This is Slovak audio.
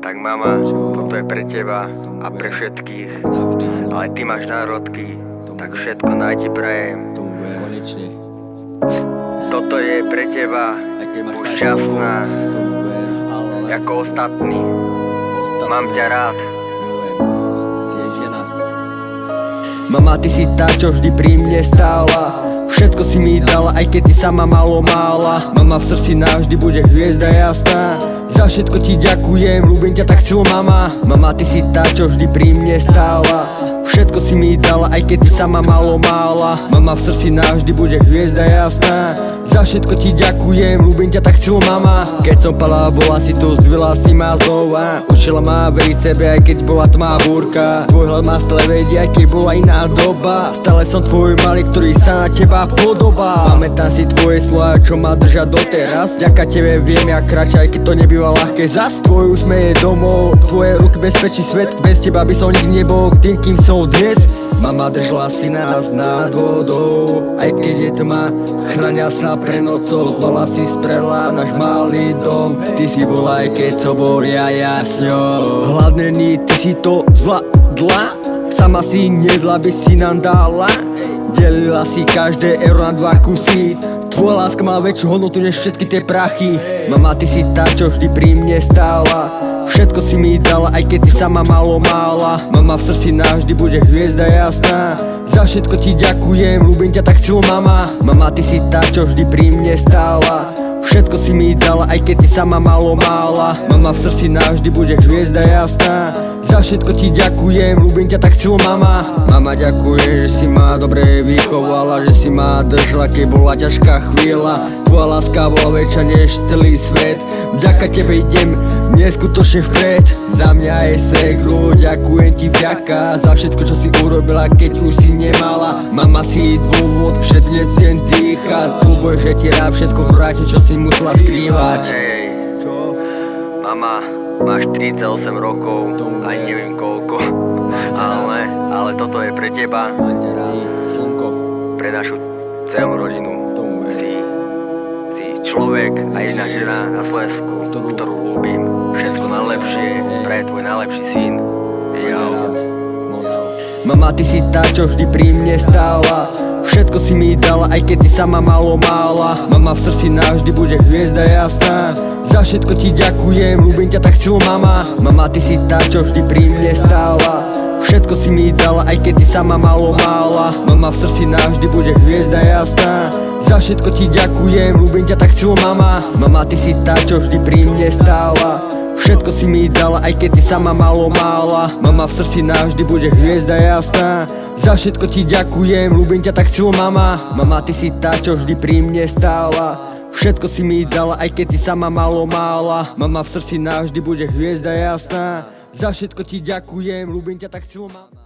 Tak mama, toto je pre teba a pre všetkých. Ale ty máš národky, tak všetko naj ti prajem. Konečne. Toto je pre teba, buď šťastná, ako ostatní. Mám ťa rád. Si je žena. Mama, ty si tá, čo vždy pri mne stála. Všetko si mi dala, aj keď ty sama malo mála. Mama, v srdci navždy bude hviezda jasná. Za všetko ti ďakujem, ľúbim ťa tak silo, mama. Mama, ty si tá, čo vždy pri mne stála. Všetko si mi dala, aj keď ty sama malo mála. Mama, v srdci navždy bude hviezda jasná. Za všetko ti ďakujem, ľúbim ťa tak silo, mama. Keď som palá, bola si tu, zdvila si ma znova. Učila ma veriť sebe, aj keď bola tmá búrka. Tvoj hlas ma stále vedie, aj keď bola iná doba. Stále som tvoj malý, ktorý sa na teba podobá. Pamätám si tvoje slova, čo ma držia doteraz. Vďaka tebe viem, jak kráča, aj keď to nebýva ľahké. Zas tvoj úsmev je domov, tvoje ruky bezpečný svet. Bez teba by som nikdy nebol tým, kým som dnes. Mama, držala si nás nad vodou, aj keď je tma, chráňa sa pre nocou. Zvala si sprela náš malý dom, ty si bola, aj keď som bol ja s ňou. Hladnený, ty si to zvládla, sama si nedla, by si nám dala. Delila si každé euro na 2 kusy, tvoja láska má väčšiu hodnotu než všetky tie prachy. Mama, ty si tá, čo vždy pri mne stála. Všetko si mi dala, aj keď ty sama malo mála. Mama, v srdci navždy bude hviezda jasná. Za všetko ti ďakujem, ľúbim ťa tak silo, mama. Mama, ty si tá, čo vždy pri mne stála. Všetko si mi dala, aj keď ty sama malo mála. Mama, v srdci navždy bude hviezda jasná. Za všetko ti ďakujem, ľúbim ťa tak silo, mama. Mama, ďakujem, že si ma dobre vychovala, že si ma držala, keď bola ťažká chvíľa. Tvoja láska bola väčšia než celý svet. Vďaka tebe idem neskutočne vpred. Za mňa je segru, ďakujem ti vďaka za všetko, čo si urobila, keď už si nemala. Mama, si dôvod, že dnes jen dýchať. Sľubujem, že ti rád všetko vrátim, čo si musela skrývať. Hej, mama, máš 38 rokov, aj neviem koľko. Ale toto je pre teba, Si slnko. pre našu celú rodinu. Si človek a jedna žena na Slovensku, ktorú ľúbim. Všetko najlepšie, pre tvoj najlepší syn. Mama, ty si tá, čo vždy pri mne stála. Všetko si mi dala, aj keď ty sama malo mála. Mama, v srdci navždy bude hviezda jasná. Za všetko ti ďakujem, ľúbim ťa tak silo, mama. Mama, ty si tá, čo vždy pri mne stála. Všetko si mi dala, aj keď ty sama malo mála. Mama, v srdci navždy bude hviezda jasná. Za všetko ti ďakujem, ľúbim ťa tak silo, mama. Mama, ty si tá, čo vždy pri mne stála. Všetko si mi dala, aj keď ty sama malo mála. Mama, v srdci navždy bude hviezda jasná. Za všetko ti ďakujem, ľúbim ťa tak silo, mama. Mama, ty si tá, čo vždy pri mne stála. Všetko si mi dala, aj keď ty sama malo mála. Mama, v srdci navždy bude hviezda jasná. Za všetko ti ďakujem, ľúbim ťa tak silo, mama.